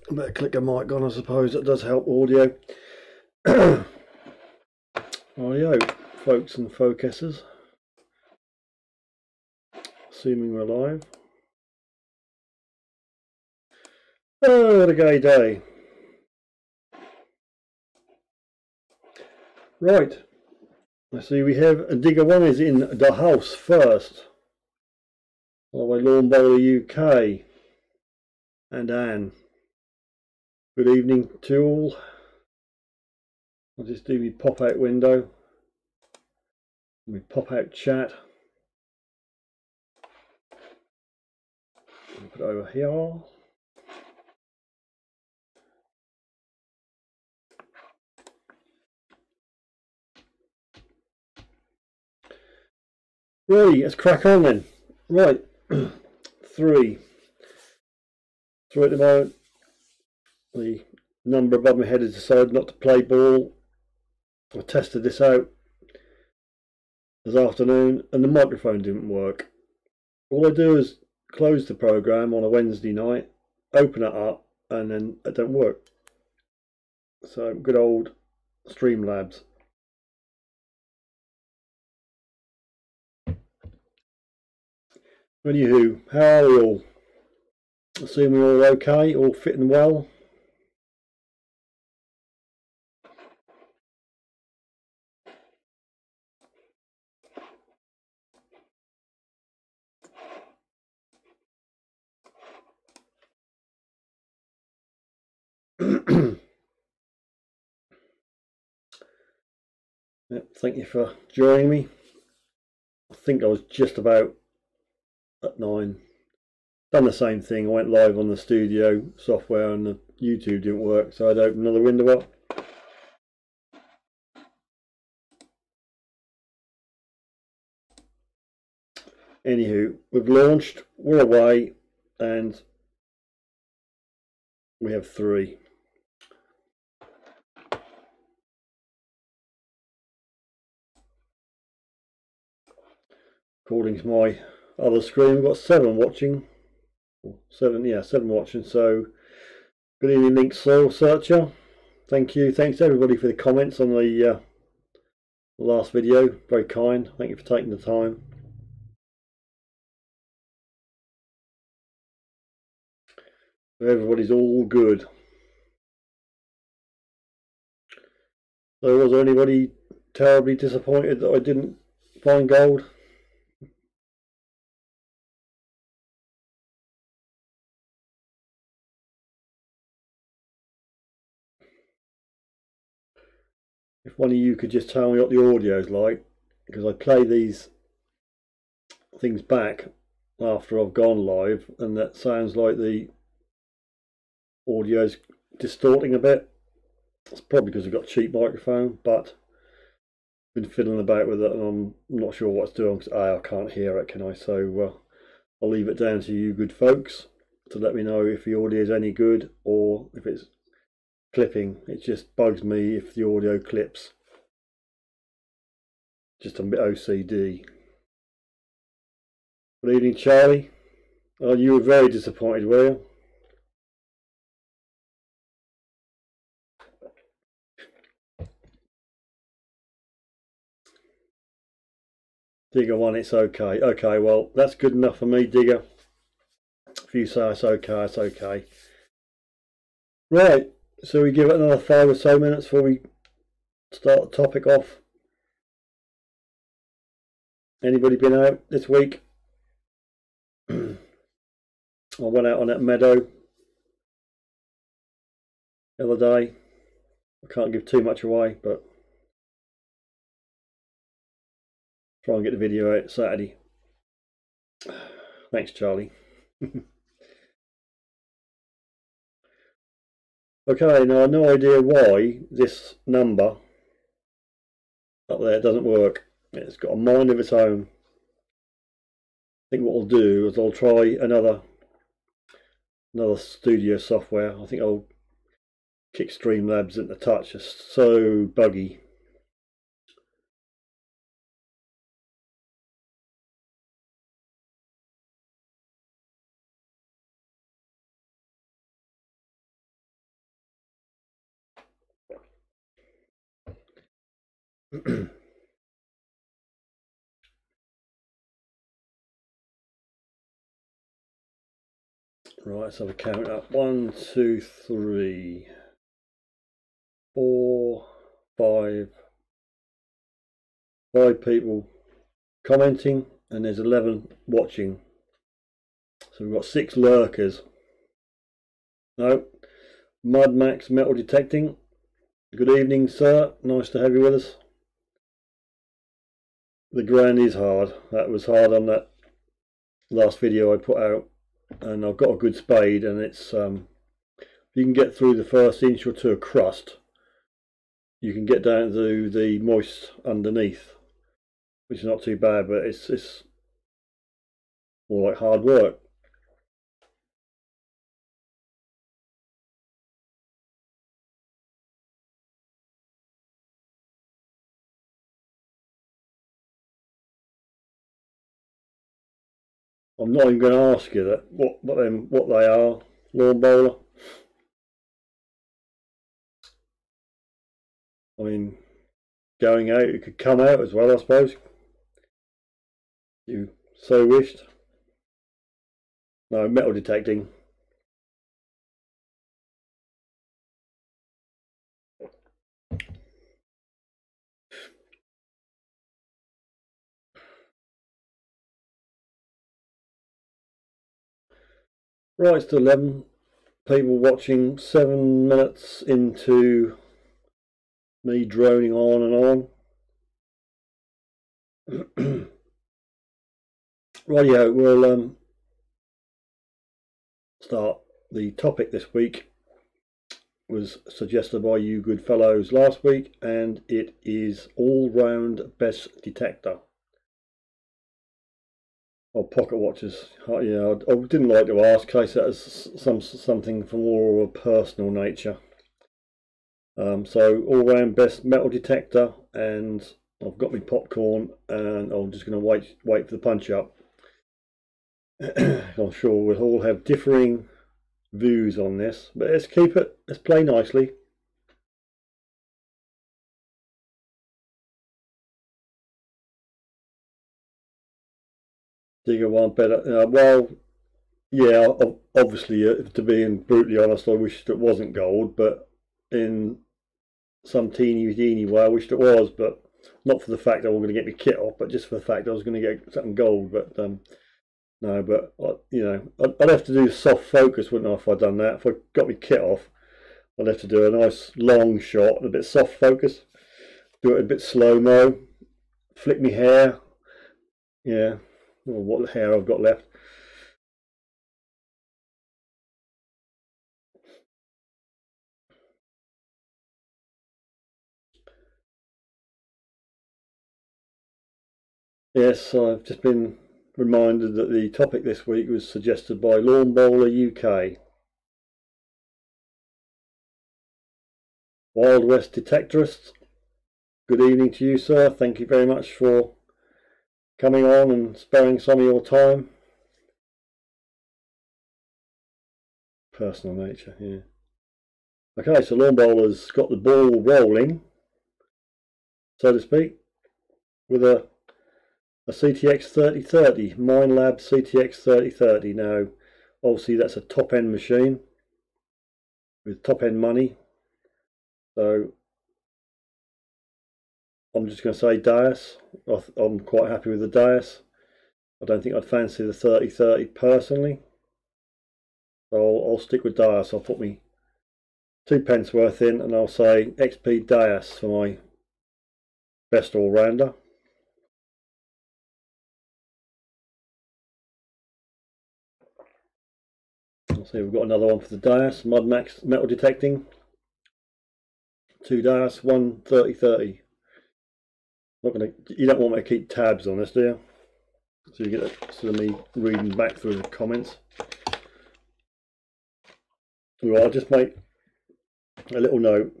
I better click a mic on, I suppose. That does help audio. Rightio, folks and focusers. Assuming we're live. Oh, what a gay day. Right. I see we have a digger one is in the house first. All the way Lawn Bowler UK. And Anne. Good evening to all. I'll just do my pop out window. My pop out chat. Put it over here. Right, let's crack on then. Right, three. So at the moment, the number above my head has decided not to play ball. I tested this out this afternoon and the microphone didn't work. All I do is close the program on a Wednesday night, open it up, and then it don't work. So good old Streamlabs. Anywho, how are we all? Assuming we're all okay, all fit and well. Yep, thank you for joining me. I think I was just about at 9. Done the same thing. I went live on the studio software and the YouTube didn't work, so I'd open another window up. Anywho, we've launched, we're away, and we have 3. According to my other screen, we've got 7 watching. 7 watching. So good evening, Link Soil Searcher. Thank you. Thanks to everybody for the comments on the last video. Very kind. Thank you for taking the time. Everybody's all good. So was there anybody terribly disappointed that I didn't find gold? If one of you could just tell me what the audio is like, because I play these things back after I've gone live and that sounds like the audio's distorting a bit. It's probably because I've got a cheap microphone, but I've been fiddling about with it and I'm not sure what it's doing because I can't hear it, can I? So I'll leave it down to you good folks to let me know if the audio is any good or if it's clipping. It just bugs me if the audio clips. Just a bit OCD. Good evening, Charlie. Oh, you were very disappointed, were you? Digger 1, it's okay. Okay, well, that's good enough for me, Digger. If you say it's okay, it's okay. Right, so we give it another 5 or so minutes before we start the topic off. Anybody been out this week? I went out on that meadow the other day. I can't give too much away, but try and get the video out Saturday. Thanks, Charlie. Okay, now I have no idea why this number up there doesn't work. It's got a mind of its own. I think what I'll do is I'll try another studio software. I think I'll kick Streamlabs into touch. It's so buggy. Right, let's have a count up. 1, 2, 3, 4, 5. 5 people commenting, and there's 11 watching. So we've got 6 lurkers. No, Mud Max Metal Detecting. Good evening, sir. Nice to have you with us. The grind is hard. That was hard on that last video I put out, and I've got a good spade, and it's you can get through the first inch or two of crust, you can get down to the moist underneath, which is not too bad, but it's more like hard work. I'm not even going to ask you that what they are, lawn bowler. I mean, going out, it could come out as well, I suppose. You so wished. No, metal detecting. Right, it's 11 people watching, 7 minutes into me droning on and on. Rightio, we'll start. The topic this week was suggested by you good fellows last week, and it is all-round best detector. Or pocket watches. Yeah, I didn't like to ask, in case that is something from more of a personal nature. So all-round best metal detector, and I've got my popcorn, and I'm just going to wait for the punch up. I'm sure we'll all have differing views on this, but let's play nicely. Digger one better. Well, yeah, obviously, to be brutally honest, I wished it wasn't gold, but in some teeny way, I wished it was, but not for the fact that I was going to get my kit off, but just for the fact I was going to get something gold. But no, but you know, I'd have to do soft focus, wouldn't I, if I'd done that? If I got my kit off, I'd have to do a nice long shot and a bit soft focus, do it a bit slow-mo, flick my hair. Yeah, or what hair I've got left. Yes, I've just been reminded that the topic this week was suggested by Lawn Bowler UK. Wild West Detectorist. Good evening to you, sir. Thank you very much for coming on and sparing some of your time. Personal nature, yeah. Okay, so Lawn Bowler's got the ball rolling, so to speak, with a CTX 3030, Minelab CTX 3030. Now, obviously that's a top-end machine with top-end money, so I'm just going to say Deus. I'm quite happy with the Deus. I don't think I'd fancy the 3030 personally, so I'll stick with Deus. I'll put me 2p worth in, and I'll say XP Deus for my best all-rounder. I'll see, we've got another one for the Deus, Mud Max Metal Detecting. 2 Deus, 1 3030. You don't want me to keep tabs on this, do you? So you get sort of me reading back through the comments. Right, I'll just make a little note.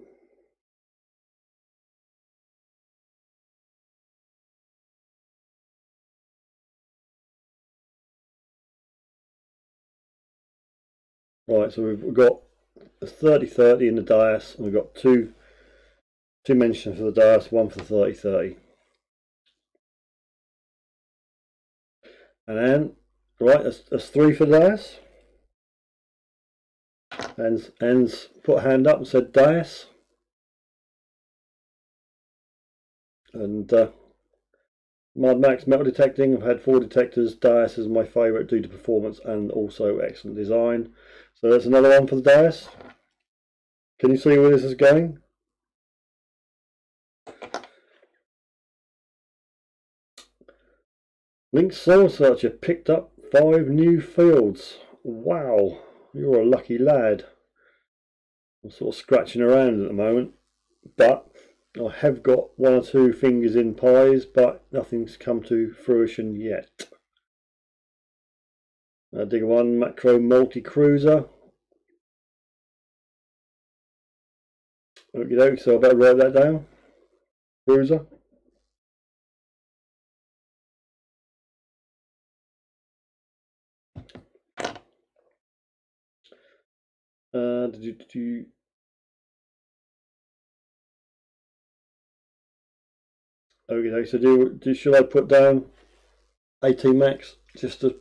Right, so we've got a 3030 in the Deus, and we've got two dimensions for the Deus, one for the 3030. And then, right, that's 3 for the Deus. Ends put a hand up and said Deus. And Mad Max metal detecting. I've had 4 detectors. Deus is my favourite due to performance and also excellent design. So that's another one for the Deus. Can you see where this is going? Link Soul Searcher picked up 5 new fields. Wow, you're a lucky lad. I'm sort of scratching around at the moment, but I have got 1 or 2 fingers in pies, but nothing's come to fruition yet. Dig 1 macro multi-cruiser. Okay, so I better write that down. Cruiser. Okay, so should I put down 18 max just to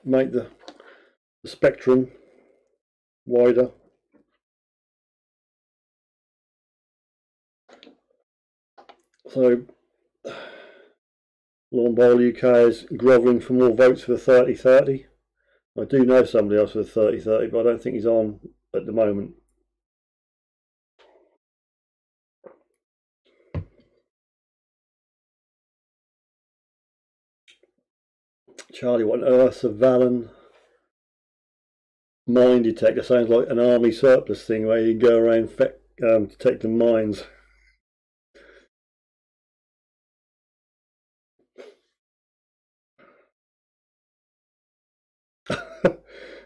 make the spectrum wider? So Lawn Bowl UK is grovelling for more votes for the 3030. I do know somebody else with 3030, but I don't think he's on at the moment. Charlie, what on earth, a Valen mine detector? Sounds like an army surplus thing where you go around detecting mines.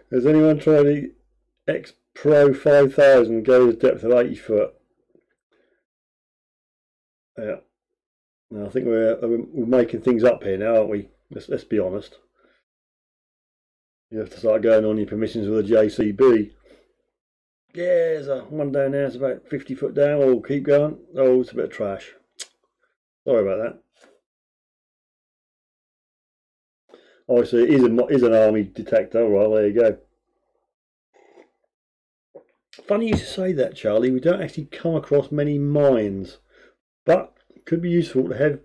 Has anyone tried the X Pro 5000 go to the depth of 80 foot? Yeah. No, I think we're making things up here now, aren't we? Let's be honest. You have to start going on your permissions with a JCB. Yeah, there's one down there. It's about 50 foot down. Oh, keep going. Oh, it's a bit of trash. Sorry about that. Obviously, it is an army detector. Well, there you go. Funny you should say that, Charlie. We don't actually come across many mines, but it could be useful to have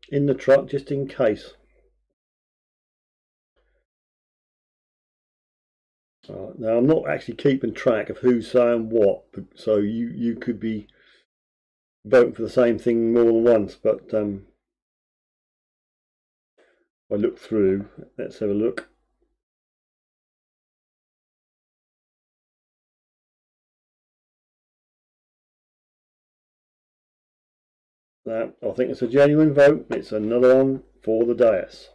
in the truck just in case. Now, I'm not actually keeping track of who's saying what, so you could be voting for the same thing more than once, but I look through. Let's have a look. I think it's a genuine vote. It's another one for the Deus.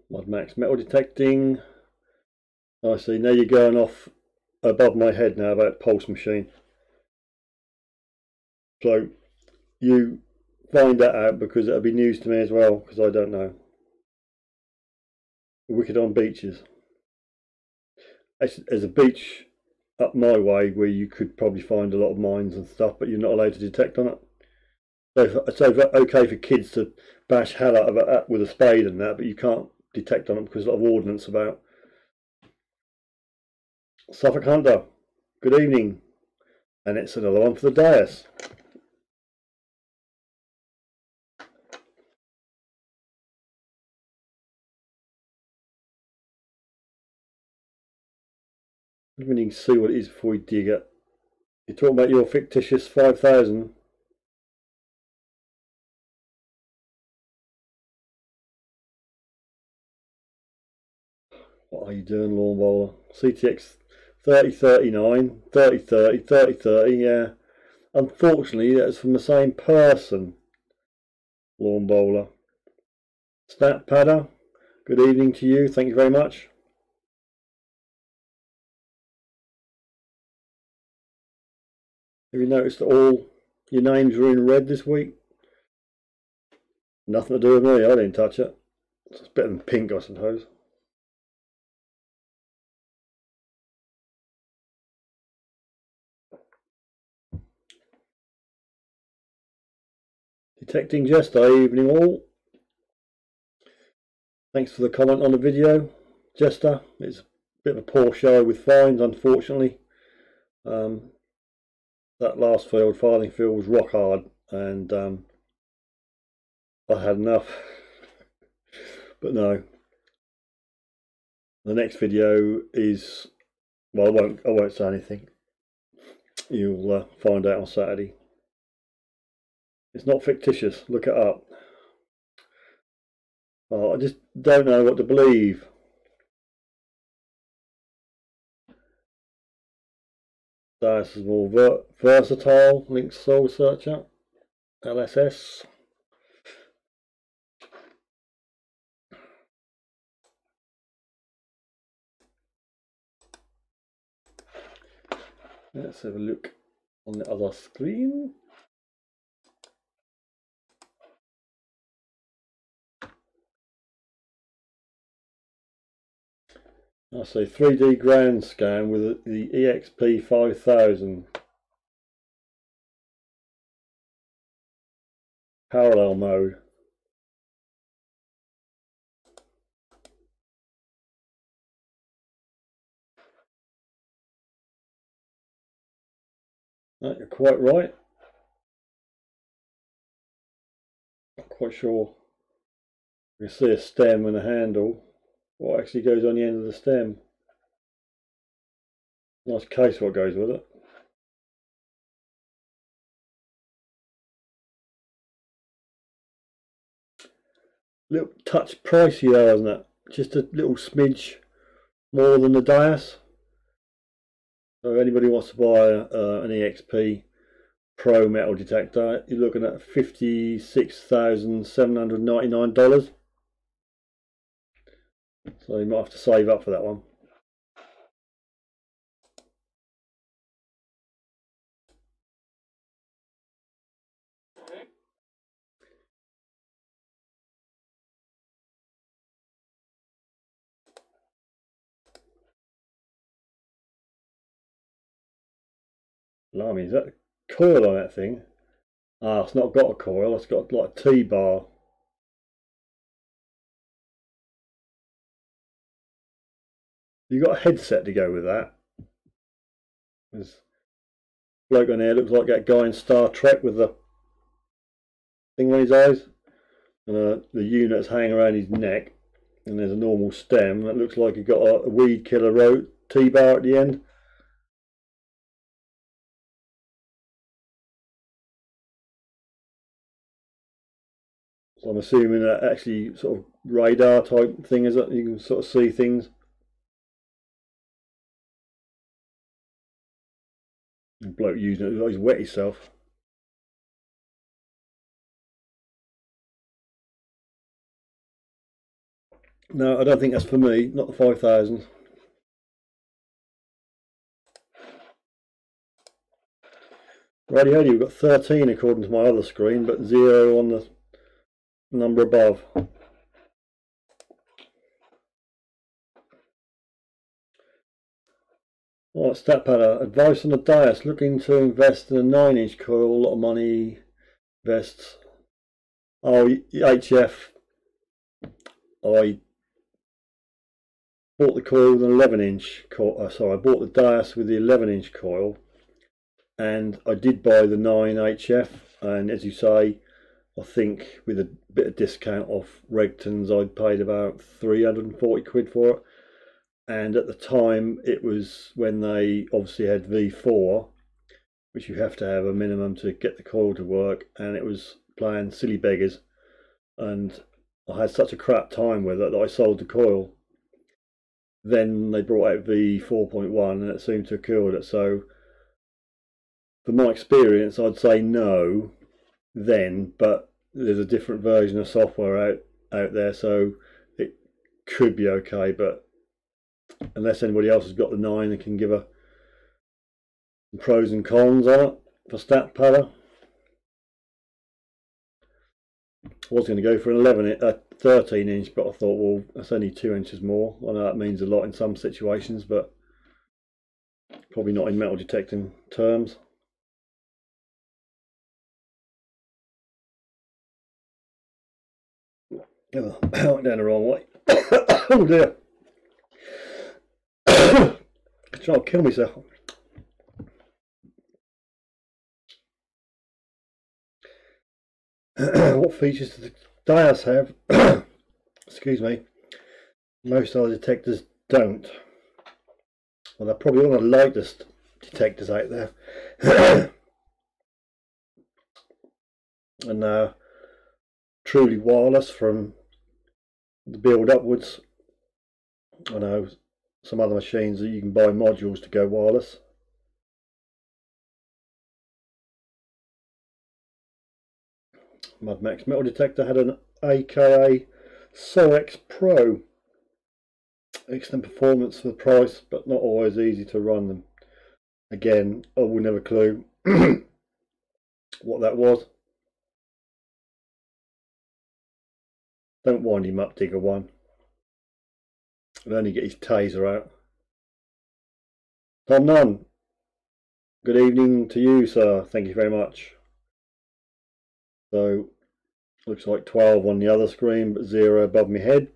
Mod Max metal detecting. I see. Now you're going off above my head now about pulse machine. So you find that out because it'll be news to me as well because I don't know. Wicked on beaches. There's a beach up my way where you could probably find a lot of mines and stuff, but you're not allowed to detect on it. So it's okay for kids to bash hell out of it with a spade and that, but you can't detect on it because there's a lot of ordnance about. Suffolk Hunter, good evening. And it's another one for the Deus. We need to see what it is before we dig it. You're talking about your fictitious 5,000. What are you doing, Lawn Bowler? CTX 3039, 3030, 3030, yeah. Unfortunately, that's from the same person, Lawn Bowler. Snap Padder, good evening to you. Thank you very much. Have you noticed that all your names are in red this week? Nothing to do with me. I didn't touch it. It's better than pink, I suppose. Detecting Jester, evening all. Thanks for the comment on the video, Jester. It's a bit of a poor show with fines, unfortunately. That last field, farthing field, was rock hard, and I had enough. But no, the next video is, well, I won't say anything. You'll find out on Saturday. It's not fictitious. Look it up. I just don't know what to believe. Deus is more versatile. Links Soul Searcher. LSS. Let's have a look on the other screen. I say 3D ground scan with the EXP 5000 parallel mode. No, you're quite right. Not quite sure. You can see a stem and a handle. What actually goes on the end of the stem? Nice case what goes with it. Little touch pricey though, isn't it? Just a little smidge more than the Deus. So anybody wants to buy an EXP Pro metal detector, you're looking at $56,799. So you might have to save up for that one. Blimey, is that a coil on that thing? Ah, it's not got a coil, it's got like a T-bar. You got a headset to go with that. There's a bloke on there looks like that guy in Star Trek with the thing on his eyes. And the unit's hanging around his neck. And there's a normal stem that looks like you've got a weed killer T-bar at the end. So I'm assuming that actually sort of radar type thing is that you can sort of see things. The bloke using it, like he's wet himself. No, I don't think that's for me, not the 5000. Righty-ho, we've got 13 according to my other screen, but 0 on the number above. Right, stat pattern. Advice on the Deus. Looking to invest in a 9-inch coil, a lot of money, vests. Oh, HF. I bought the coil with an 11-inch coil. Sorry, I bought the Deus with the 11-inch coil, and I did buy the 9 HF. And as you say, I think with a bit of discount off Regton's, I'd paid about 340 quid for it. And at the time, it was when they obviously had V4, which you have to have a minimum to get the coil to work, and it was playing silly beggars. And I had such a crap time with it that I sold the coil. Then they brought out V4.1 and it seemed to have killed it. So from my experience, I'd say no then, but there's a different version of software out there, so it could be okay. But unless anybody else has got the 9 and can give a pros and cons on it for stat pattern. I was going to go for an 13-inch, but I thought, well, that's only 2 inches more. I know that means a lot in some situations, but probably not in metal detecting terms. Oh, I went down the wrong way. Oh dear. I'm trying to kill myself. What features does the Deus have? Excuse me. Most other detectors don't. Well, they're probably one of the lightest detectors out there. And truly wireless from the build upwards. I know some other machines that you can buy modules to go wireless. Mud Max metal detector had an AKA SOX Pro. Excellent performance for the price, but not always easy to run them. Again, I will never clue what that was. Don't wind him up, Digger One. He'll only get his taser out. Tom Nunn, good evening to you, sir. Thank you very much. So, looks like 12 on the other screen, but 0 above my head.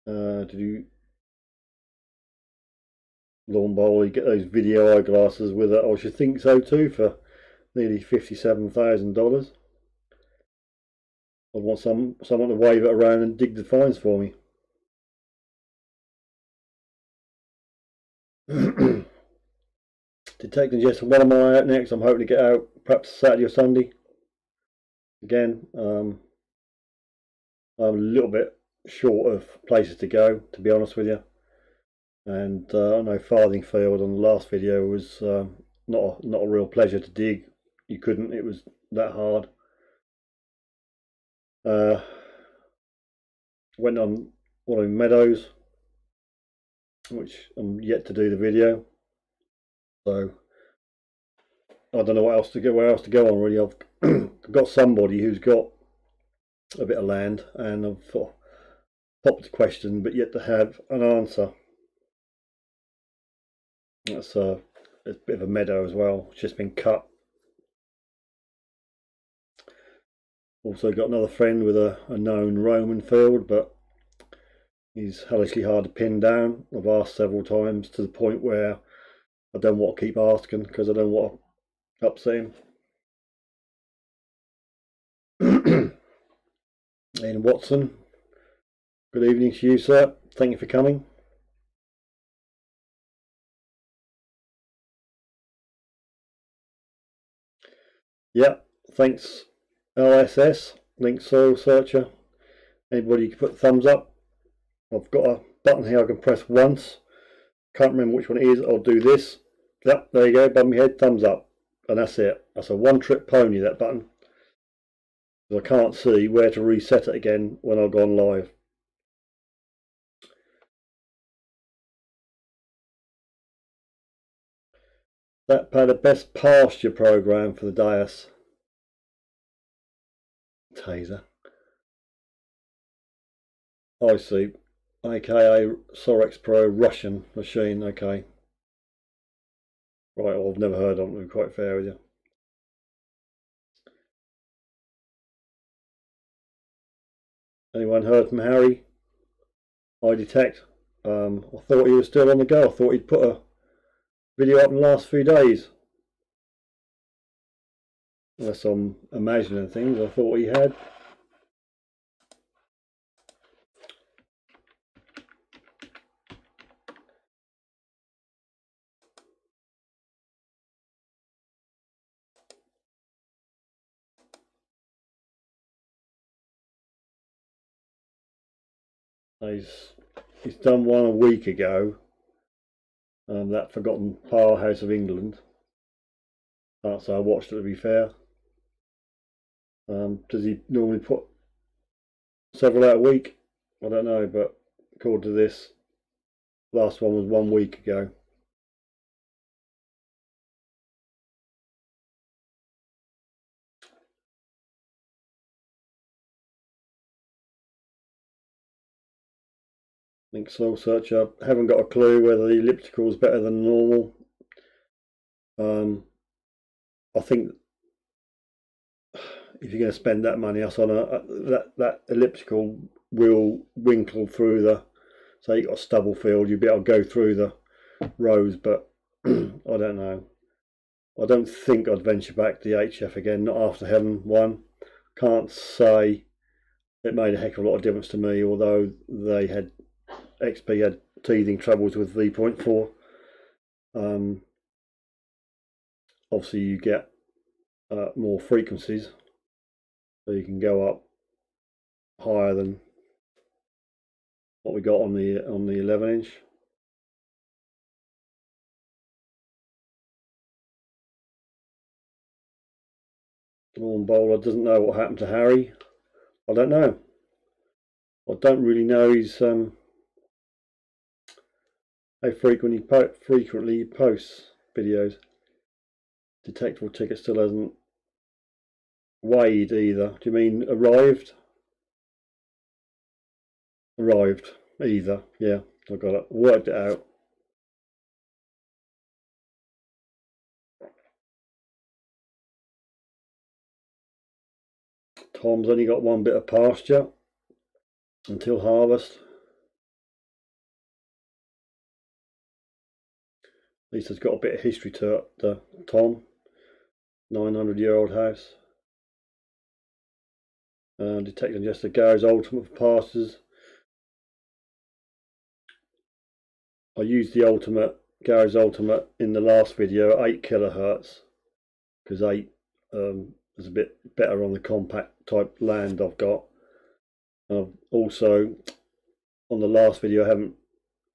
Did you Lawn Bowl, you get those video eyeglasses with it? I should think so too, for nearly $57,000. I want someone to wave it around and dig the fines for me. Detecting just when am I out next? I'm hoping to get out perhaps Saturday or Sunday. Again, I'm a little bit short of places to go, to be honest with you. And I know Farthingfield on the last video was not a real pleasure to dig. You couldn't, it was that hard. Went on one of the meadows, which I'm yet to do the video. So I don't know where else to go on really. I've got somebody who's got a bit of land, and I've popped a question, but yet to have an answer. That's a bit of a meadow as well. It's just been cut. Also got another friend with a known Roman field, but he's hellishly hard to pin down. I've asked several times to the point where I don't want to keep asking because I don't want to upset him. Ian Watson, good evening to you, sir. Thank you for coming. Yeah, thanks LSS, Link Soil Searcher. Anybody can put thumbs up. I've got a button here I can press once. Can't remember which one it is. I'll do this. Yep, there you go, above my head, thumbs up. And that's it. That's a one-trick pony, that button. I can't see where to reset it again when I've gone live. That had the best pasture program for the Deus. Taser. I see. AKA SOX Pro Russian machine. Okay. Right, well, I've never heard of them, to be quite fair with you. Anyone heard from Harry? I detect. I thought he was still on the go. I thought he'd put a video up in the last few days. Unless I'm imagining things, I thought he had. He's done one a week ago. That Forgotten Powerhouse of England. So I watched it, to be fair. Does he normally put several out a week? I don't know, but according to this, last one was 1 week ago. Link Soil Searcher. Haven't got a clue whether the elliptical is better than normal. I think if you're going to spend that money, us on that elliptical will winkle through the. So you got a stubble field, you'll be able to go through the rows, but I don't know. I don't think I'd venture back to the HF again, not after having one. Can't say it made a heck of a lot of difference to me, although they had XP had teething troubles with V.4. Obviously you get more frequencies, so you can go up higher than what we got on the 11-inch. Lawn bowler doesn't know what happened to Harry. I don't know. I don't really know his how frequently he posts videos. Detectable ticket still hasn't weighed either. Do you mean arrived? Arrived either. Yeah, I got it. Worked it out. Tom's only got one bit of pasture until harvest. At least it's got a bit of history to it, Tom. 900-year-old house. Detecting just the garage ultimate for pastures. I used the ultimate garage ultimate in the last video at 8 kilohertz because 8 is a bit better on the compact type land I've got. Also on the last video I haven't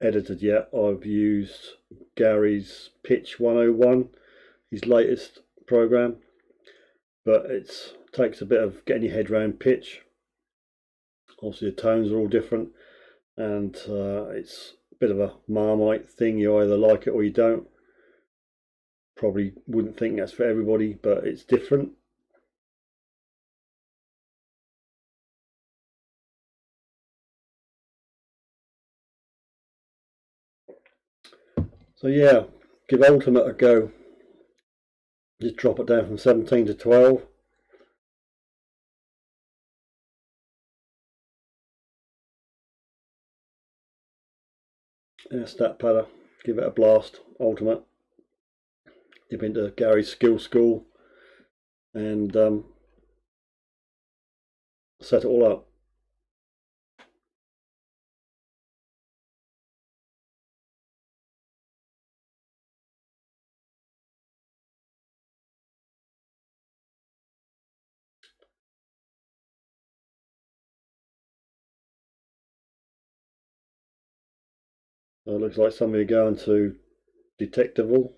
edited yet, I've used Gary's Pitch 101, his latest program, but it takes a bit of getting your head around pitch. Obviously the tones are all different, and it's a bit of a Marmite thing. You either like it or you don't. Probably wouldn't think that's for everybody, but it's different. So yeah, give ultimate a go. Just drop it down from 17 to 12. Yeah, stat padder, give it a blast, ultimate. Dip into Gary's skill school and set it all up. So it looks like somebody going to detectable.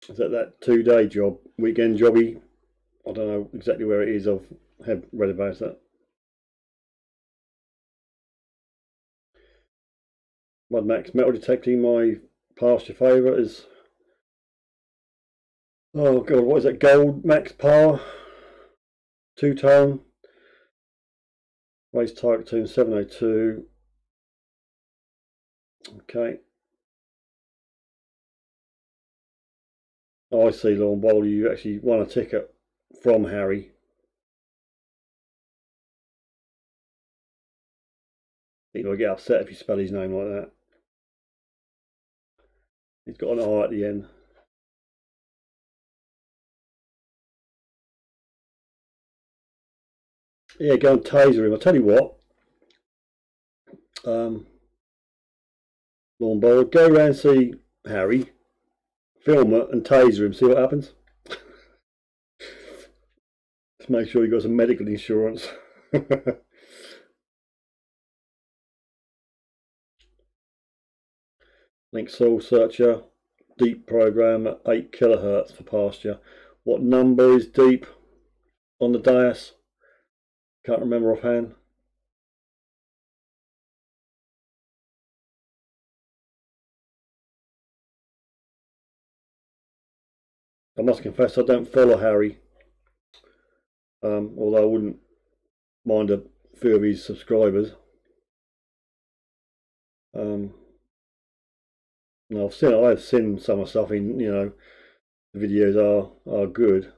Is that 2-day job, weekend jobby? I don't know exactly where it is. I have read about that. Mud Max metal detecting, my pasture favourite is, oh god, what is that, Gold Max Power 2-tone race target tune 702. Okay. Oh, I see, Lawn Bowl, you actually won a ticket from Harry. He'll get upset if you spell his name like that. He's got an I at the end. Yeah, go and taser him. I'll tell you what. Lawn Bowler, go around and see Harry, film it and taser him, see what happens. Just make sure you've got some medical insurance. Link Soul Searcher, deep program at 8 kilohertz for pasture. What number is deep on the Deus? Can't remember offhand. I must confess I don't follow Harry, although I wouldn't mind a few of his subscribers. No, I've seen some of stuff in, the videos are good.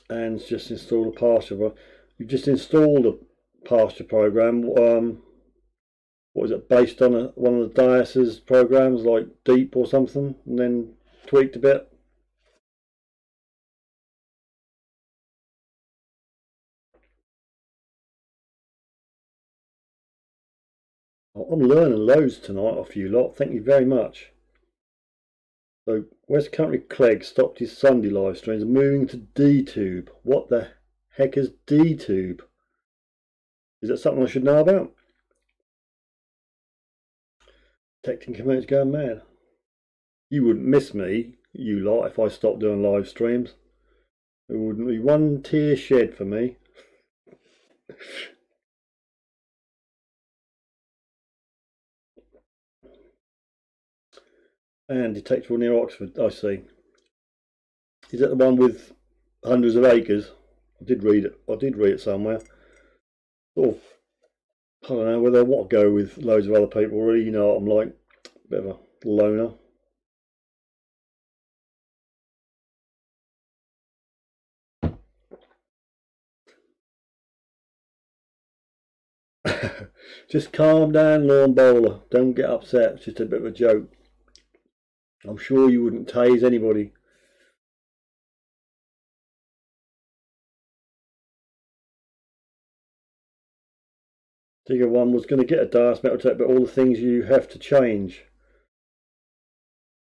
And just install a pasture. You've just installed a pasture program. What is it, based on one of the Deus's programs like Deep or something, and then tweaked a bit? I'm learning loads tonight off you lot. Thank you very much. So West Country Clegg stopped his Sunday live streams, moving to DTube. What the heck is DTube? Is that something I should know about? Detecting communities going mad. You wouldn't miss me, you lot, if I stopped doing live streams. There wouldn't be one tear shed for me. And detectable near Oxford, I see. Is that the one with hundreds of acres? I did read it. I did read it somewhere. Oh, I don't know whether I want to go with loads of other people. Really, you know what I'm like, a bit of a loner. Just calm down, lawn bowler. Don't get upset. It's just a bit of a joke. I'm sure you wouldn't tase anybody. Digger one was going to get a Deus metal tech, but all the things you have to change.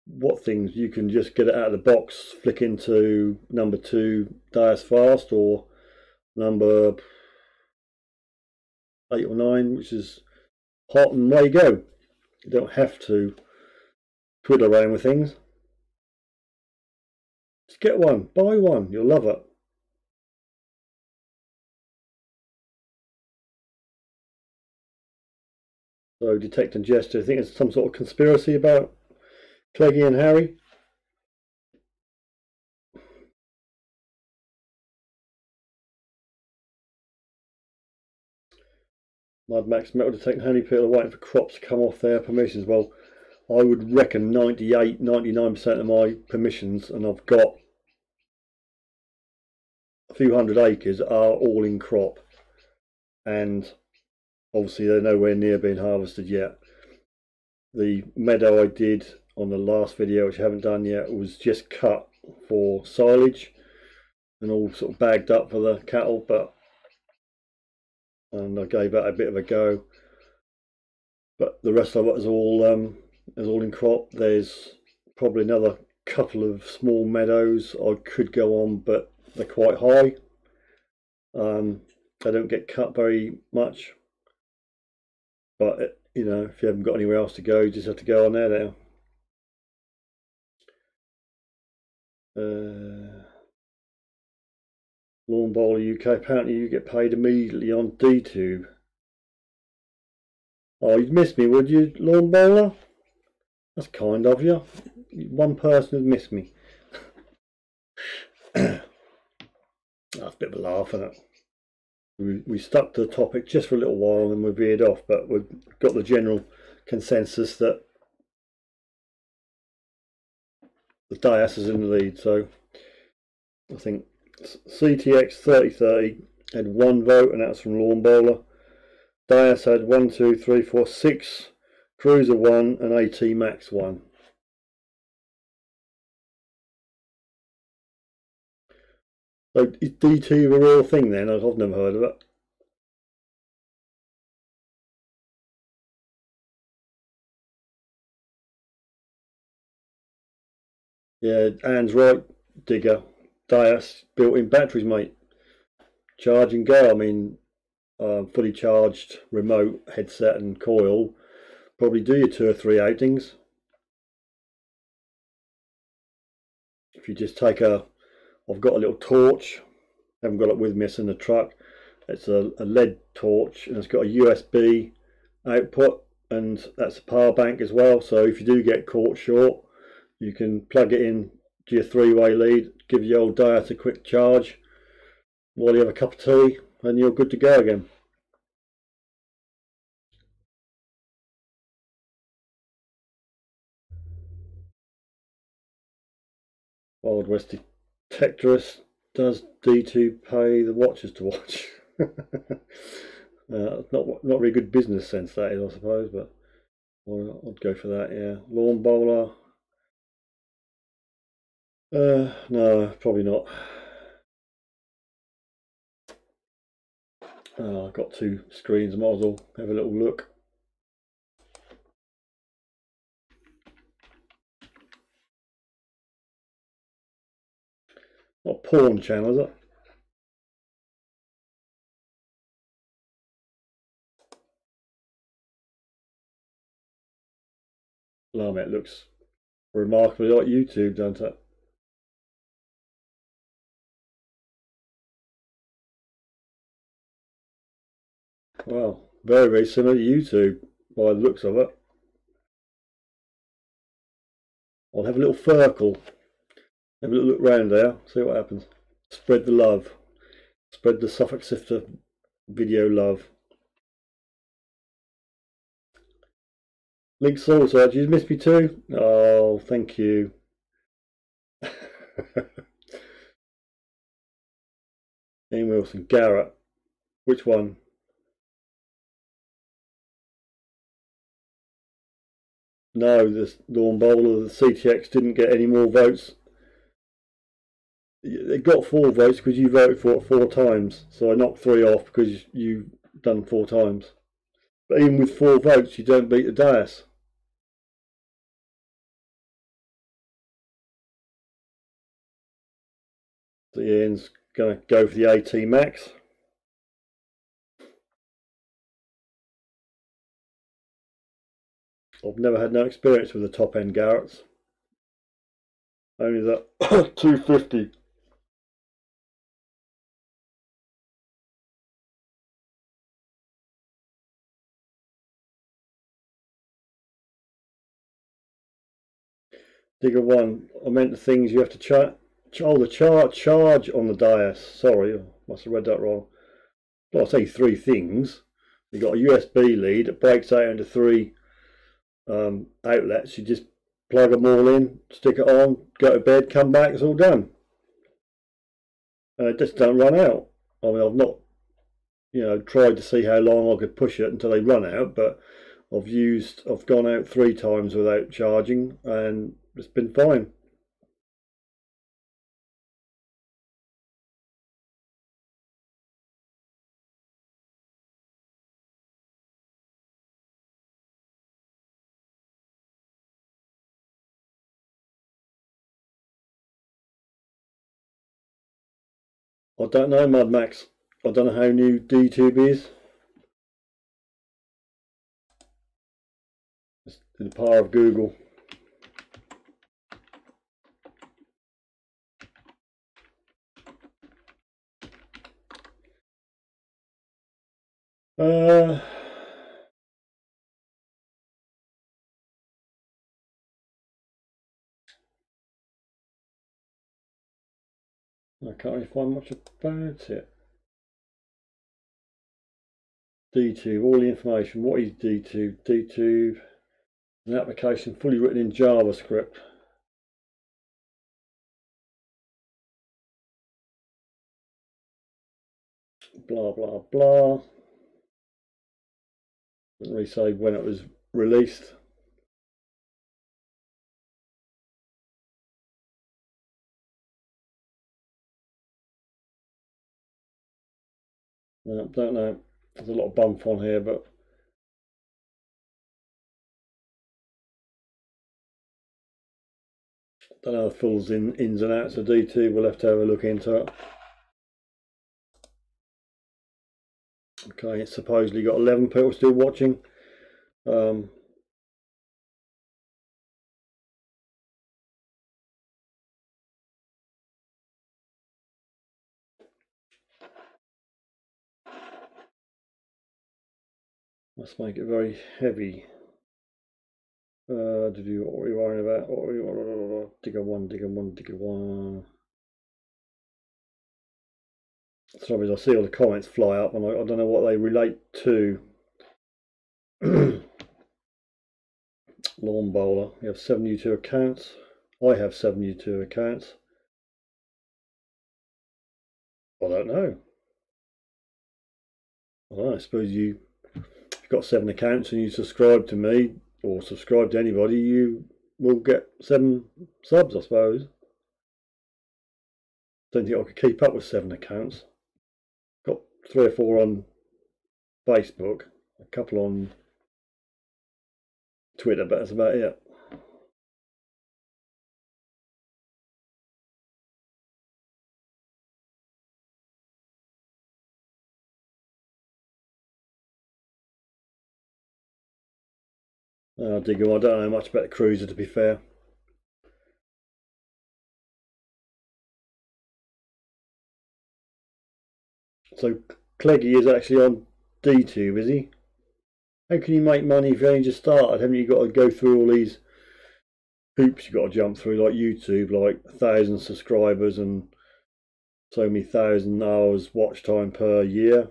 What things? You can just get it out of the box, flick into number 2 Deus fast, or number 8 or 9, which is hot, and there you go. You don't have to twiddle around with things. Just get one, buy one, you'll love it. So detect and gesture, I think it's some sort of conspiracy about Cleggy and Harry. Mad Max metal detect, how many people are waiting for crops to come off their permissions? Well, I would reckon 98-99% of my permissions, and I've got a few hundred acres, are all in crop, and obviously they're nowhere near being harvested yet. The meadow I did on the last video, which I haven't done yet, was just cut for silage and all sort of bagged up for the cattle, and I gave that a bit of a go. But the rest of it is all in crop. There's probably another couple of small meadows I could go on, but they're quite high. They don't get cut very much. But you know, if you haven't got anywhere else to go, you just have to go on there now. Lawn Bowler UK, apparently you get paid immediately on DTube. Oh, you'd miss me, would you, Lawn Bowler? That's kind of you. One person would miss me. That's a bit of a laugh, isn't it? We stuck to the topic just for a little while and we veered off, but we've got the general consensus that the Deus is in the lead. So I think CTX 3030 had 1 vote, and that's from Lawn Bowler. Deus had 1, 2, 3, 4, 6, Cruiser 1, and AT Max 1. So is D2 a real thing then? I've never heard of it. Yeah, Anne's right, Digger. Deus built-in batteries, mate. Charge and go. I mean, fully charged remote headset and coil probably do you 2 or 3 outings. If you just take I've got a little torch, haven't got it with me, it's in the truck. It's a LED torch and it's got a USB output, and that's a power bank as well. So if you do get caught short, you can plug it in to your 3-way lead, give your old Deus a quick charge while you have a cup of tea, and you're good to go again. Wild West detectorist. Does D2 pay the watchers to watch? Not really good business sense that is, I suppose, but I'd go for that. Yeah, lawn bowler. No, probably not. I've got two screens. Might as well have a little look. Not a porn channel, is it? Blimey, it looks remarkably like YouTube, doesn't it? Well, very, very similar to YouTube by the looks of it. I'll have a little circle, have a little look round there, see what happens. Spread the love. Spread the Suffolk Sifter video love. Link Saucer, did you miss me too? Oh, thank you. Ian Wilson, Garrett. Which one? No, the lawn bowler, the CTX didn't get any more votes. It got 4 votes because you voted for it 4 times. So I knocked 3 off because you've done 4 times. But even with 4 votes, you don't beat the Deus. So Ian's going to go for the AT Max. I've never had no experience with the top end Garretts. Only that 250. Digger 1, I meant the things you have to charge. Oh, the charge on the Deus. Sorry, I must have read that wrong. Well, I'll say 3 things. You've got a USB lead that breaks out into 3 outlets. You just plug them all in, stick it on, go to bed, come back, it's all done. It just don't run out. I mean, I've not, tried to see how long I could push it until they run out, but I've gone out 3 times without charging and it's been fine. I don't know, Mud Max. I don't know how new DTube is. It's the power of Google. I can't really find much about it. DTube, all the information. What is DTube? DTube, an application fully written in JavaScript. Blah blah blah. Doesn't really say when it was released. No, don't know. There's a lot of bump on here, but don't know the full ins and outs of DTube. We'll have to have a look into it. Okay, it's supposedly got 11 people still watching. Must make it very heavy. What are you worrying about? What are you, digger one, digger one, digger one. Sorry, I see all the comments fly up and I don't know what they relate to. Lawn bowler. You have 7 YouTube accounts. I have 7 YouTube accounts. I don't know. Well, I suppose you've got 7 accounts and you subscribe to me or subscribe to anybody, you will get 7 subs, I suppose. Don't think I could keep up with 7 accounts. Got 3 or 4 on Facebook, a couple on Twitter, but that's about it. Digger, I don't know much about the cruiser, to be fair. So Cleggy is actually on DTube, is he? How can you make money if you only just started? Haven't you got to go through all these hoops you've got to jump through, like YouTube, like 1,000 subscribers and so many 1,000 hours watch time per year?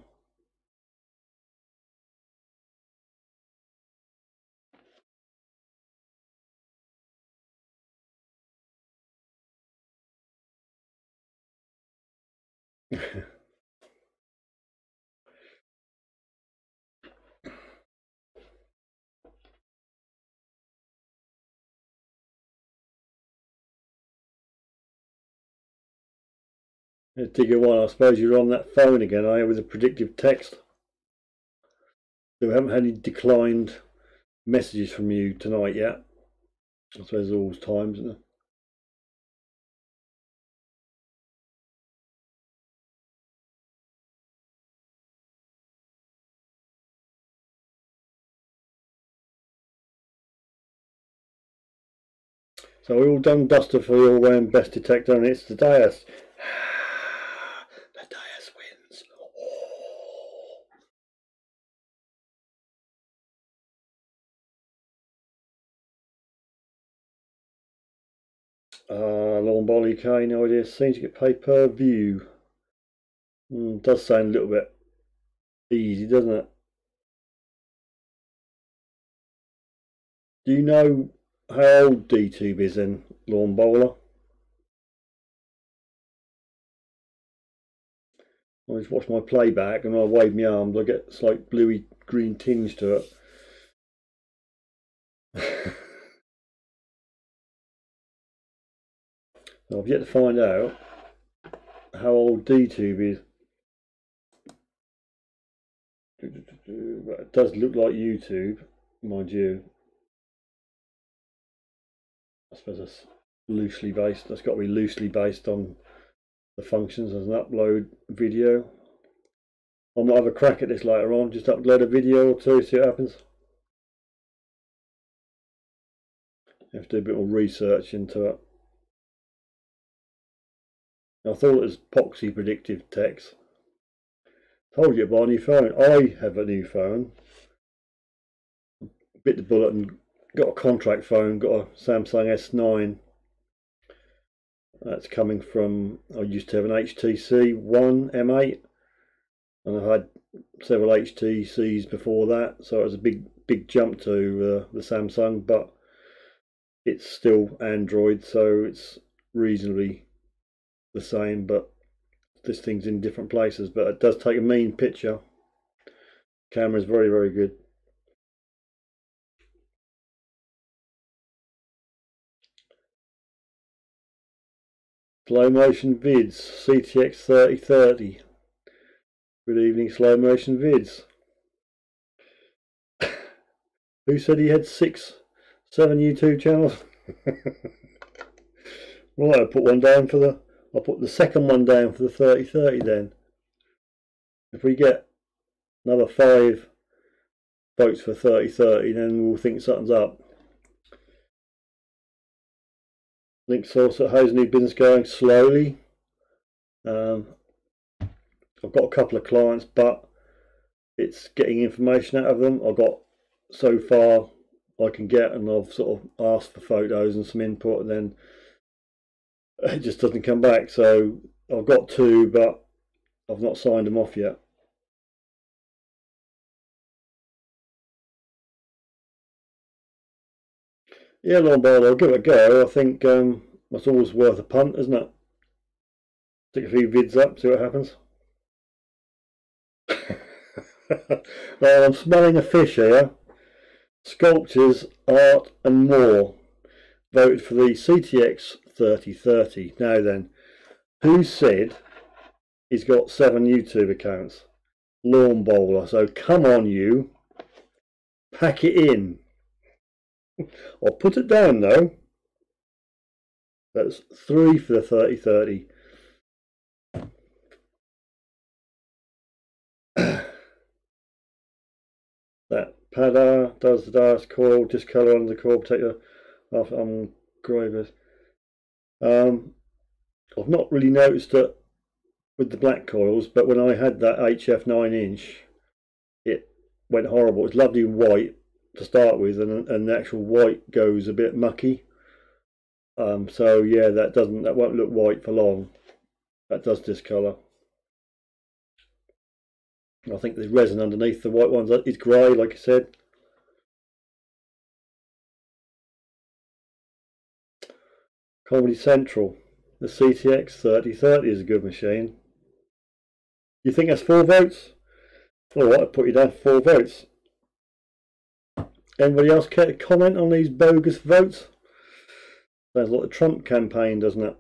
Digger 1, I suppose you're on that phone again, are you, with a predictive text? So we haven't had any declined messages from you tonight yet. I suppose there's always times, isn't there? So we're all done dusted for the all-round best detector, and it's the Deus. The Deus wins. Lawn Bolly K, no idea. Seems to get paid per view. Does sound a little bit easy, doesn't it? Do you know how old DTube is then, Lawn Bowler? I just watch my playback and I wave my arms, I get a slight bluey green tinge to it. I've yet to find out how old DTube is. It does look like YouTube, mind you. I suppose that's loosely based. That's got to be loosely based on the functions as an upload video. I might have a crack at this later on, just upload a video or two, see what happens. You have to do a bit more research into it. I thought it was Poxy predictive text. Told you to buy a new phone. I have a new phone. Bit the bullet and got a contract phone, got a Samsung S9. That's coming from, I used to have an HTC One M8 and I had several HTCs before that, so it was a big jump to the Samsung, but it's still Android, so it's reasonably the same, but this thing's in different places. But it does take a mean picture. Camera's very, very good. Slow motion vids, CTX 3030. Good evening, slow motion vids. Who said he had 7 YouTube channels? Right, I'll put the second one down for the 3030 then. If we get another 5 votes for 3030, then we'll think something's up. Link source at how's new business going? Slowly. I've got a couple of clients, but it's getting information out of them. I've got so far I can get, and I've sort of asked for photos and some input, and then it just doesn't come back. So I've got 2, but I've not signed them off yet. Yeah, Lombard, I'll give it a go. I think it's always worth a punt, isn't it? Stick a few vids up, see what happens. Well, I'm smelling a fish here. Sculptures, art and more voted for the CTX 3030. Now then, who said he's got 7 YouTube accounts? Lawn Bowler. So come on, you. Pack it in. I'll put it down though. That's 3 for the 3030. That Pada does the Deus coil, discolour under the coil protector after engravers. I've not really noticed it with the black coils, but when I had that HF 9-inch, it went horrible. It's lovely white to start with, and the actual white goes a bit mucky. So yeah, that won't look white for long. That does discolour. I think the resin underneath the white ones is grey, like I said. Comedy Central. The CTX 3030 is a good machine. You think that's 4 votes? Alright, I'll put you down for 4 votes. Anybody else care to comment on these bogus votes? Sounds like the Trump campaign, doesn't it?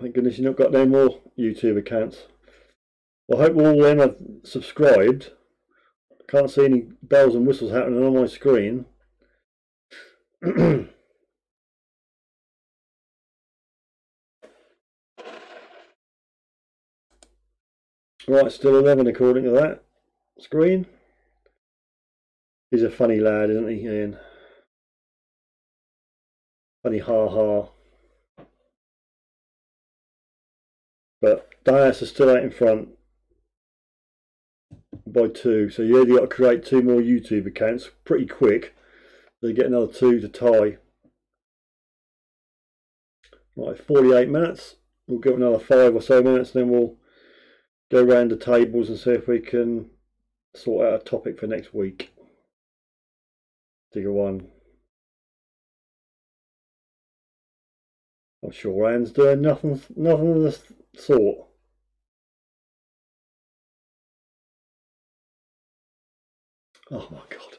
Thank goodness you've not got no more YouTube accounts. Well, I hope all of them have subscribed. I can't see any bells and whistles happening on my screen. Right, still 11 according to that screen. He's a funny lad, isn't he, Ian? Funny ha-ha. But Deus is still out in front by 2, so you only got to create 2 more YouTube accounts pretty quick. They get another 2 to tie. Right, 48 minutes. We'll give another 5 or so minutes, then we'll go around the tables and see if we can sort out a topic for next week. Digger 1. I'm sure Anne's doing nothing of the sort. Oh my god.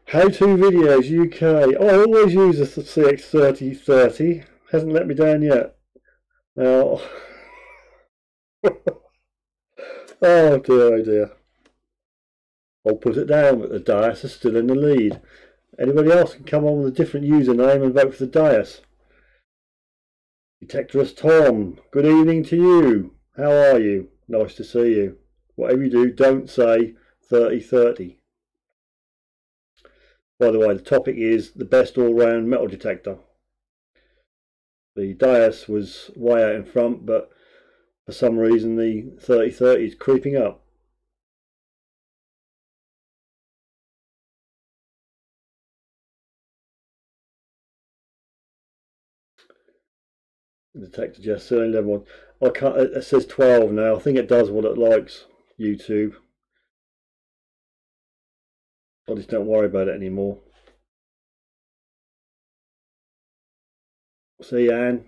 How-to videos UK. Oh, I always use the CX3030. Hasn't let me down yet. Now, oh dear, oh dear. I'll put it down, but the Deus is still in the lead. Anybody else can come on with a different username and vote for the Deus. Detectorist Tom, good evening to you. How are you? Nice to see you. Whatever you do, don't say 3030. By the way, the topic is the best all-round metal detector. The Deus was way out in front, but for some reason the 3030 is creeping up. The detector just still in level 1. I can't. It says 12 now. I think it does what it likes. YouTube. I just don't worry about it anymore. See, Anne.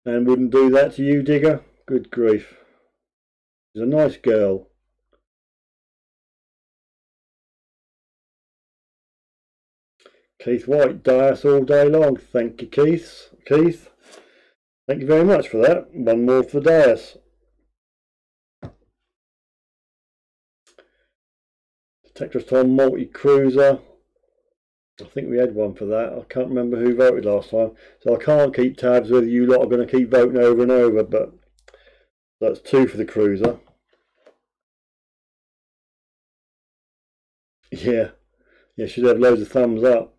Anne wouldn't do that to you, Digger. Good grief. She's a nice girl. Keith White, Deus all day long. Thank you, Keith. Thank you very much for that. One more for Deus. Detectorist Tom multi-cruiser. I think we had one for that. I can't remember who voted last time, so I can't keep tabs whether you lot are going to keep voting over and over, but that's 2 for the cruiser. Yeah, should have loads of thumbs up.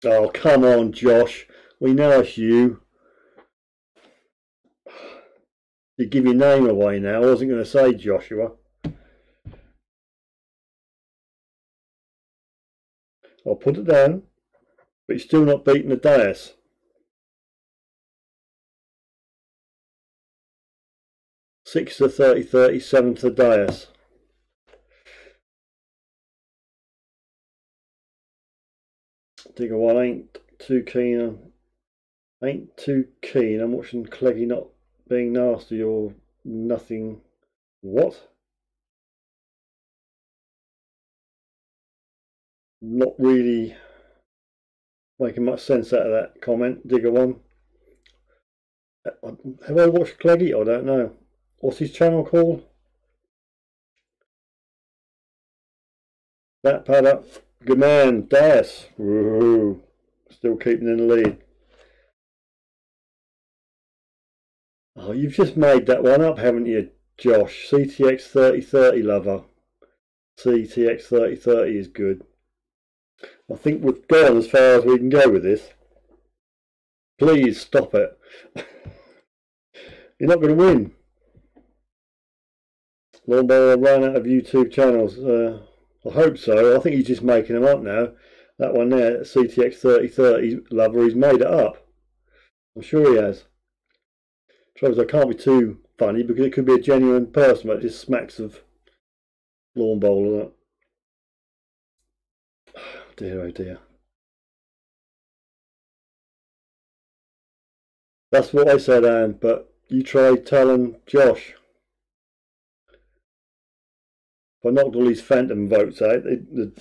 Oh, come on, Josh. We know it's you. You give your name away now. I wasn't going to say Joshua. I'll put it down, but you're still not beating the Deus. Six to 30-30, 7 to the Deus. Digger one ain't too keen on. Ain't too keen. I'm watching Cleggy not being nasty or nothing. What? Not really making much sense out of that comment, Digger one. Have I watched Cleggy? I don't know. What's his channel called? That paddock. Good man, Deus. Woohoo. Still keeping in the lead. Oh, you've just made that one up, haven't you, Josh? CTX 3030 lover. CTX 3030 is good. I think we've gone as far as we can go with this. Please stop it. You're not going to win. Lawnmower ran out of YouTube channels. I hope so. I think he's just making them up now. That one there, CTX 3030 lover, he's made it up. I'm sure he has. Trouble is, I can't be too funny because it could be a genuine person, but it just smacks of lawn bowler. Oh dear, oh dear. That's what I said, Anne, but you try telling Josh. If I knocked all these phantom votes out, the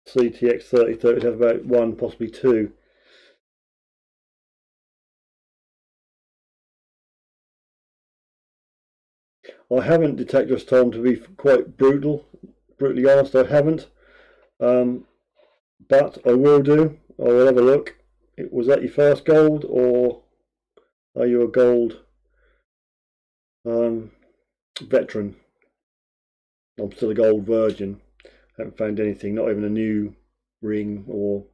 CTX 3030 would have about 1, possibly 2. I haven't, Detector's Tom, to be quite brutally honest, I haven't. But I will do. I will have a look. Was that your first gold, or are you a gold veteran? I'm still a gold virgin. Haven't found anything, not even a new ring or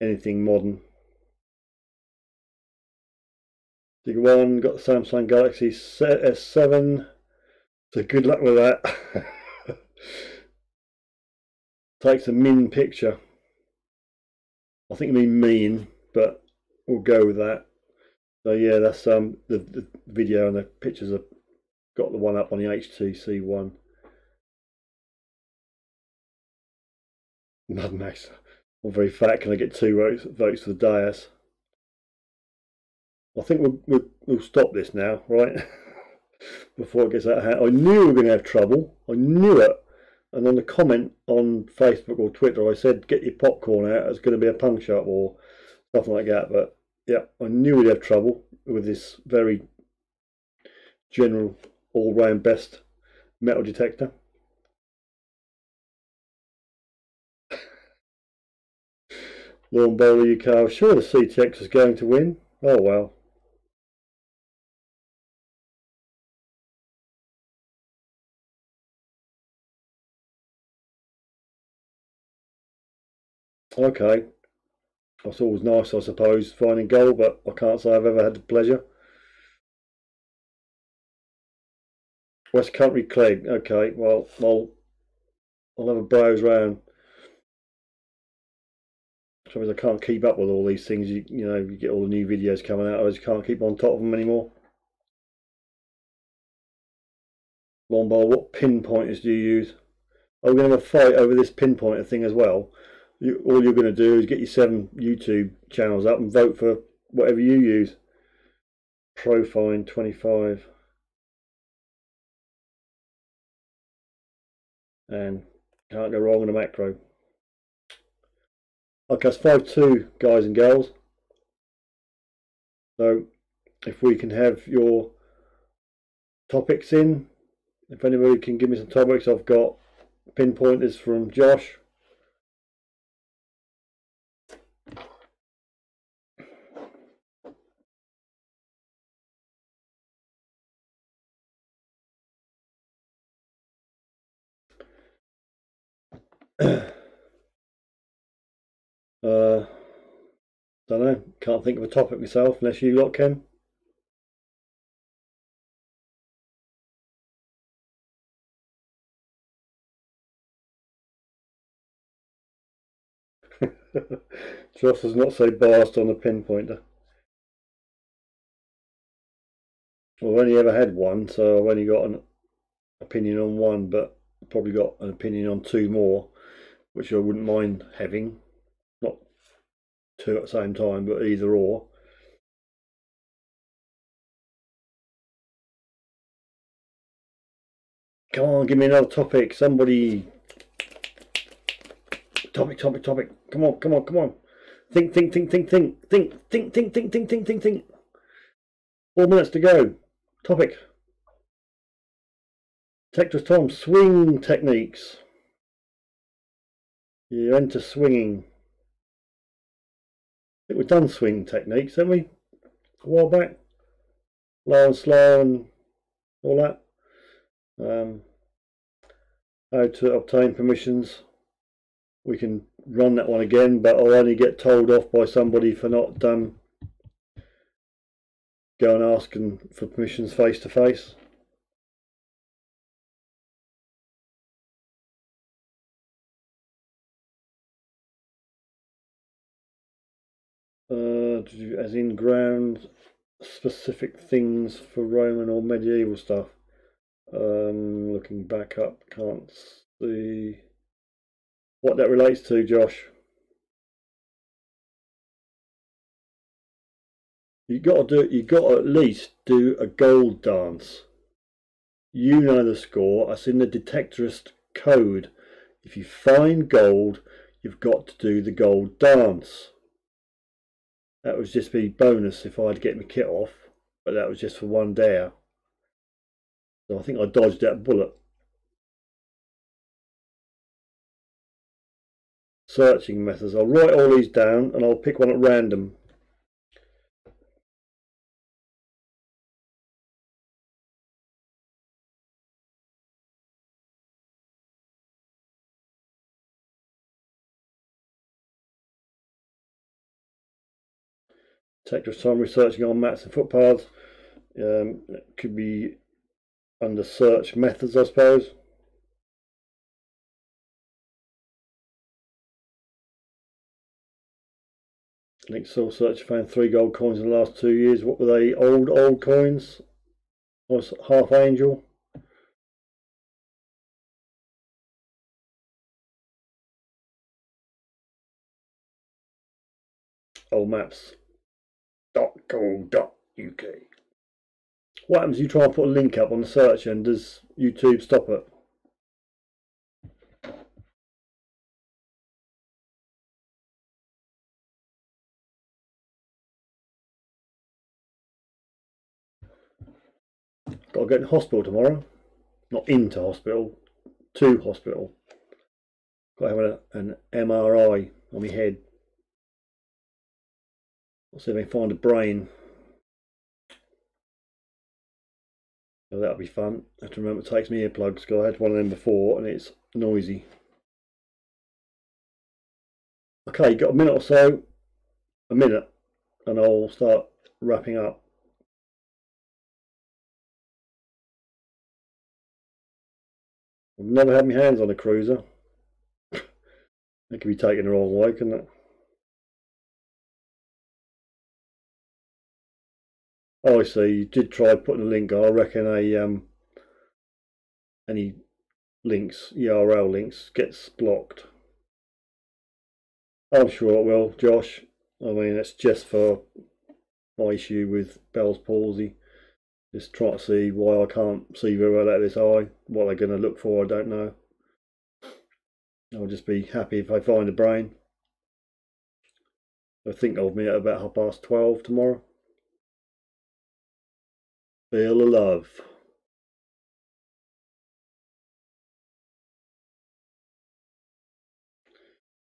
anything modern. Digger one got the Samsung Galaxy S7. So good luck with that. Takes a min picture. I think I mean, but we'll go with that. So yeah, that's the video and the pictures have got the one up on the HTC One. Mad Max. I'm very fat. Can I get 2 votes for the Deus? I think we'll stop this now, right? Before it gets out of hand. I knew we were going to have trouble. I knew it. And on the comment on Facebook or Twitter, I said, get your popcorn out. It's going to be a punk shop or something like that. But yeah, I knew we'd have trouble with this very general, all-round best metal detector. Lawn Bowler UK. I'm sure the CTX is going to win. Oh well. Okay. That's always nice, I suppose, finding gold, but I can't say I've ever had the pleasure. West Country Clegg. Okay, well, I'll have a browse round. Trouble is I can't keep up with all these things. You know, you get all the new videos coming out. I just can't keep on top of them anymore. Lawn Bowl, what pinpointers do you use? Are we going to have a fight over this pinpointer thing as well? All you're going to do is get your 7 YouTube channels up and vote for whatever you use. Profine 25. And can't go wrong in a macro. Okay, it's 5-2, guys and girls. So if we can have your topics in, if anybody can give me some topics, I've got pinpointers from Josh. Don't know, can't think of a topic myself unless you lot can. Josh is not so biased on the pinpointer. Well, I've only ever had one, so I've only got an opinion on one, but probably got an opinion on 2 more, which I wouldn't mind having. Not two at the same time, but either or. Come on, give me another topic. Somebody. Topic. Come on. Think. 4 minutes to go. Topic. Detector Tom, swing techniques. You enter swinging. I think we've done swing techniques, haven't we? A while back. Low and slow and all that. How to obtain permissions. We can run that one again, but I'll only get told off by somebody for not going asking for permissions face to face. As in ground specific things for Roman or medieval stuff. Looking back up, can't see what that relates to, Josh. You got to at least do a gold dance. You know the score. That's in the detectorist code. If you find gold, you've got to do the gold dance. That would just be bonus if I'd get my kit off, but that was just for one dare. So I think I dodged that bullet. Searching methods. I'll write all these down and I'll pick one at random. Detectorist time researching on mats and footpaths. It could be under search methods, I suppose. Link soul search found 3 gold coins in the last 2 years. What were they? Old coins? Was half angel? Old maps.co.uk. What happens if you try and put a link up on the search and does YouTube stop it? Got to go to hospital tomorrow. Not into hospital, to hospital. Got to have an MRI on my head. I'll see if I can find a brain. So that'll be fun. I have to remember it takes me earplugs because I had one of them before and it's noisy. Okay, got a minute or so. A minute and I'll start wrapping up. I've never had my hands on a cruiser. It could be taken the wrong way, couldn't it? Oh, I see. You did try putting a link on. I reckon any links, URL links, gets blocked. I'm sure it will, Josh. I mean, it's just for my issue with Bell's palsy. Just trying to see why I can't see very well out of this eye. What they're going to look for, I don't know. I'll just be happy if I find a brain. I think of me at about 12:30 tomorrow. Feel the love.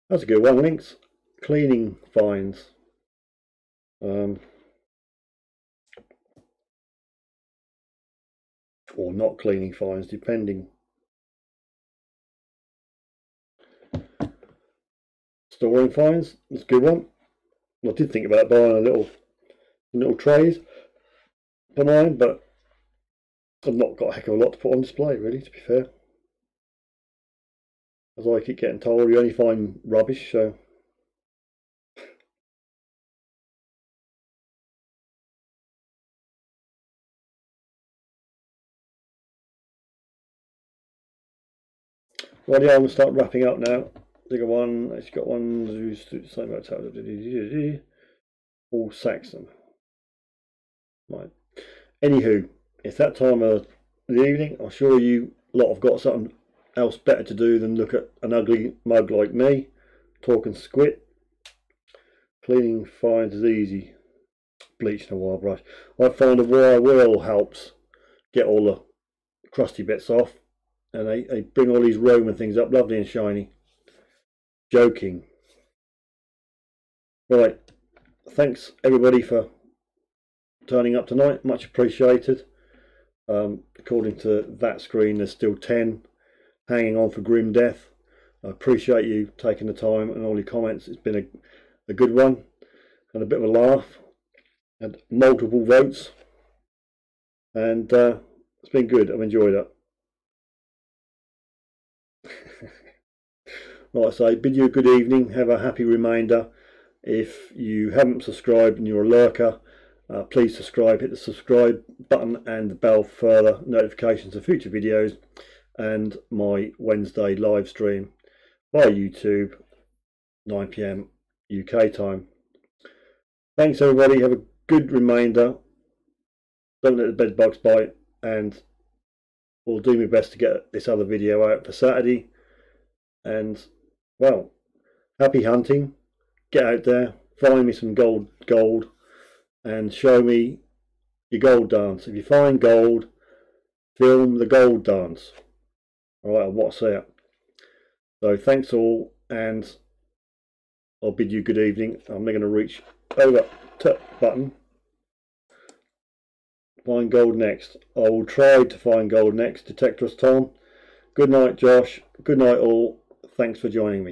That's a good one, links. Cleaning fines. Or not cleaning fines, depending. Storing fines, that's a good one. I did think about buying a little trays for mine, but I've not got a heck of a lot to put on display, really, to be fair. As I keep getting told, you only find rubbish, so. Right, yeah, I'm going to start wrapping up now. Digger one, it's got one who's something about all Saxon. Right. Anywho, it's that time of the evening. I'm sure you lot have got something else better to do than look at an ugly mug like me talking squid. Cleaning fines is easy. Bleaching a wire brush. I find a wire wheel helps get all the crusty bits off, and they bring all these Roman things up lovely and shiny. Joking. Right, thanks everybody for turning up tonight, much appreciated. According to that screen there's still 10 hanging on for grim death. I appreciate you taking the time and all your comments. It's been a good one and a bit of a laugh and multiple votes, and it's been good. I've enjoyed it. Like I say, bid you a good evening, have a happy remainder. If you haven't subscribed and you're a lurker, please subscribe, hit the subscribe button and the bell for further notifications of future videos and my Wednesday live stream via YouTube, 9 PM UK time. Thanks everybody, have a good remainder, don't let the bed bugs bite, and we'll do my best to get this other video out for Saturday. And well, happy hunting, get out there, find me some gold, and show me your gold dance. If you find gold, film the gold dance. Alright, what's that? So thanks all, and I'll bid you good evening. I'm going to reach over to button. Find gold next. I will try to find gold next. Detector's Tom. Good night, Josh. Good night all. Thanks for joining me.